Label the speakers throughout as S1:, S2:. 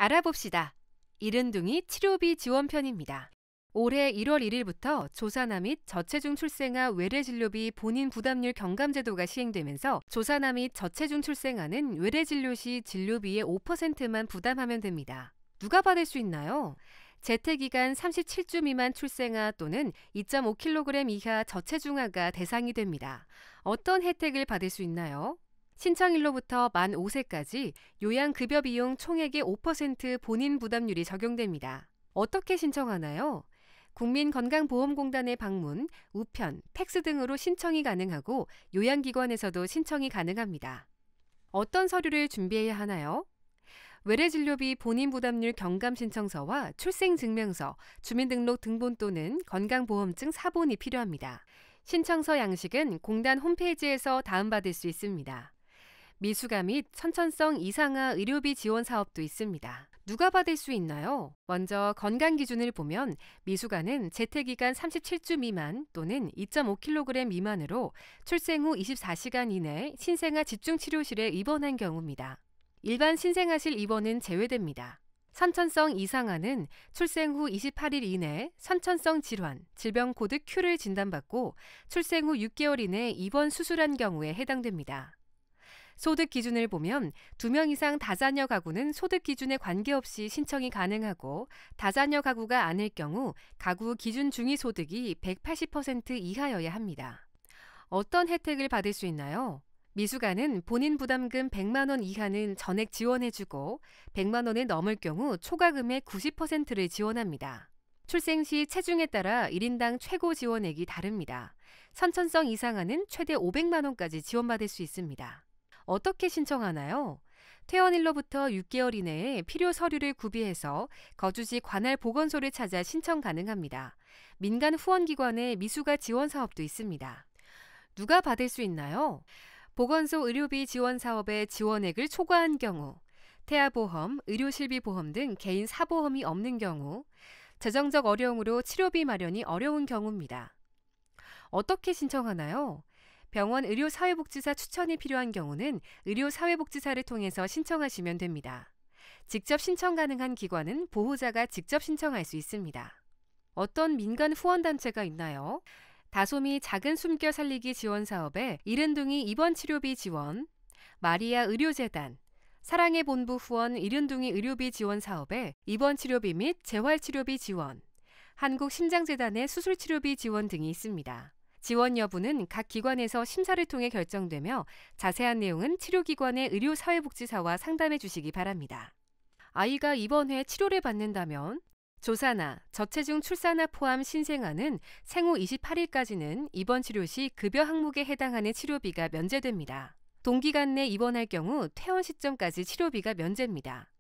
S1: 알아봅시다. 이른둥이 치료비 지원편입니다. 올해 1월 1일부터 조산아 및 저체중 출생아 외래진료비 본인 부담률 경감제도가 시행되면서 조산아 및 저체중 출생아는 외래진료 시 진료비의 5%만 부담하면 됩니다. 누가 받을 수 있나요? 재택기간 37주 미만 출생아 또는 2.5kg 이하 저체중아가 대상이 됩니다. 어떤 혜택을 받을 수 있나요? 신청일로부터 만 5세까지 요양급여 비용 총액의 5% 본인 부담률이 적용됩니다. 어떻게 신청하나요? 국민건강보험공단의 방문, 우편, 팩스 등으로 신청이 가능하고 요양기관에서도 신청이 가능합니다. 어떤 서류를 준비해야 하나요? 외래진료비 본인 부담률 경감 신청서와 출생증명서, 주민등록 등본 또는 건강보험증 사본이 필요합니다. 신청서 양식은 공단 홈페이지에서 다운받을 수 있습니다. 미수가 및 선천성 이상아 의료비 지원 사업도 있습니다. 누가 받을 수 있나요? 먼저 건강기준을 보면 미수가는 재택기간 37주 미만 또는 2.5kg 미만으로 출생 후 24시간 이내 신생아 집중치료실에 입원한 경우입니다. 일반 신생아실 입원은 제외됩니다. 선천성 이상아는 출생 후 28일 이내 선천성 질환, 질병 코드 Q를 진단받고 출생 후 6개월 이내 입원 수술한 경우에 해당됩니다. 소득 기준을 보면 2명 이상 다자녀 가구는 소득 기준에 관계없이 신청이 가능하고 다자녀 가구가 아닐 경우 가구 기준 중위소득이 180% 이하여야 합니다. 어떤 혜택을 받을 수 있나요? 미수가는 본인 부담금 100만 원 이하는 전액 지원해주고 100만 원을 넘을 경우 초과금의 90%를 지원합니다. 출생 시 체중에 따라 1인당 최고 지원액이 다릅니다. 선천성 이상아는 최대 500만 원까지 지원받을 수 있습니다. 어떻게 신청하나요? 퇴원일로부터 6개월 이내에 필요 서류를 구비해서 거주지 관할 보건소를 찾아 신청 가능합니다. 민간 후원기관의 미수가 지원 사업도 있습니다. 누가 받을 수 있나요? 보건소 의료비 지원 사업의 지원액을 초과한 경우, 태아보험, 의료실비보험 등 개인 사보험이 없는 경우, 재정적 어려움으로 치료비 마련이 어려운 경우입니다. 어떻게 신청하나요? 병원 의료사회복지사 추천이 필요한 경우는 의료사회복지사를 통해서 신청하시면 됩니다. 직접 신청 가능한 기관은 보호자가 직접 신청할 수 있습니다. 어떤 민간 후원단체가 있나요? 다솜이 작은 숨결 살리기 지원 사업에 이른둥이 입원치료비 지원, 마리아 의료재단, 사랑의 본부 후원 이른둥이 의료비 지원 사업에 입원치료비 및 재활치료비 지원, 한국심장재단의 수술치료비 지원 등이 있습니다. 지원 여부는 각 기관에서 심사를 통해 결정되며 자세한 내용은 치료기관의 의료사회복지사와 상담해 주시기 바랍니다. 아이가 입원 후에 치료를 받는다면 조산아, 저체중 출산아 포함 신생아는 생후 28일까지는 입원 치료 시 급여 항목에 해당하는 치료비가 면제됩니다. 동기간 내 입원할 경우 퇴원 시점까지 치료비가 면제입니다.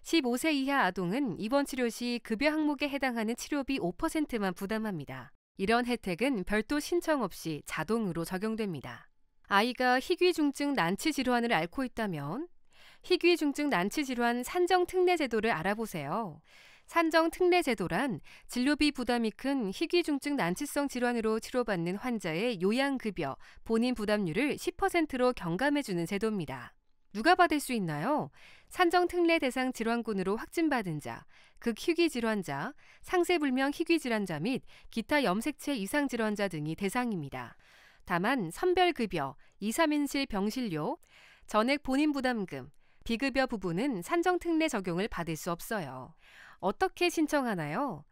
S1: 15세 이하 아동은 입원 치료 시 급여 항목에 해당하는 치료비 5%만 부담합니다. 이런 혜택은 별도 신청 없이 자동으로 적용됩니다. 아이가 희귀중증 난치질환을 앓고 있다면 희귀중증 난치질환 산정특례제도를 알아보세요. 산정특례제도란 진료비 부담이 큰 희귀중증 난치성 질환으로 치료받는 환자의 요양급여, 본인 부담률을 10%로 경감해주는 제도입니다. 누가 받을 수 있나요? 산정특례 대상 질환군으로 확진받은 자, 극희귀 질환자, 상세불명 희귀 질환자 및 기타 염색체 이상 질환자 등이 대상입니다. 다만 선별급여, 2, 3인실 병실료, 전액 본인 부담금, 비급여 부분은 산정특례 적용을 받을 수 없어요. 어떻게 신청하나요?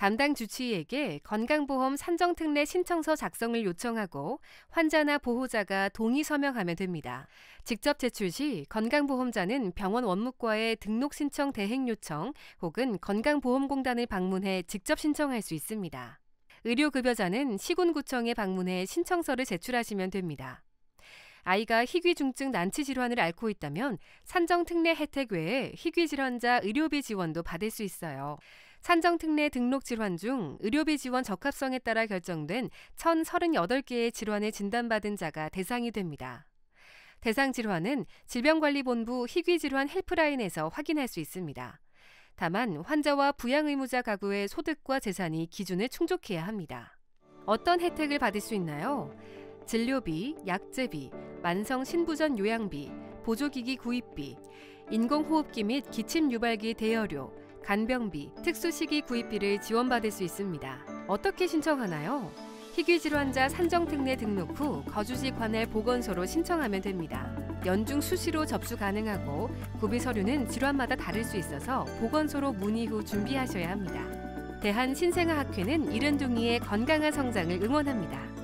S1: 담당 주치의에게 건강보험 산정특례 신청서 작성을 요청하고 환자나 보호자가 동의 서명하면 됩니다. 직접 제출 시 건강보험자는 병원 원무과에 등록 신청 대행 요청 혹은 건강보험공단을 방문해 직접 신청할 수 있습니다. 의료급여자는 시군구청에 방문해 신청서를 제출하시면 됩니다. 아이가 희귀중증 난치질환을 앓고 있다면 산정특례 혜택 외에 희귀질환자 의료비 지원도 받을 수 있어요. 산정특례 등록 질환 중 의료비 지원 적합성에 따라 결정된 1,038개의 질환을 진단받은 자가 대상이 됩니다. 대상 질환은 질병관리본부 희귀질환 헬프라인에서 확인할 수 있습니다. 다만 환자와 부양의무자 가구의 소득과 재산이 기준을 충족해야 합니다. 어떤 혜택을 받을 수 있나요? 진료비, 약제비, 만성 신부전 요양비, 보조기기 구입비, 인공호흡기 및 기침 유발기 대여료, 간병비, 특수시기 구입비를 지원받을 수 있습니다. 어떻게 신청하나요? 희귀질환자 산정특례 등록 후 거주지 관할 보건소로 신청하면 됩니다. 연중 수시로 접수 가능하고 구비 서류는 질환마다 다를 수 있어서 보건소로 문의 후 준비하셔야 합니다. 대한신생아학회는 이른둥이의 건강한 성장을 응원합니다.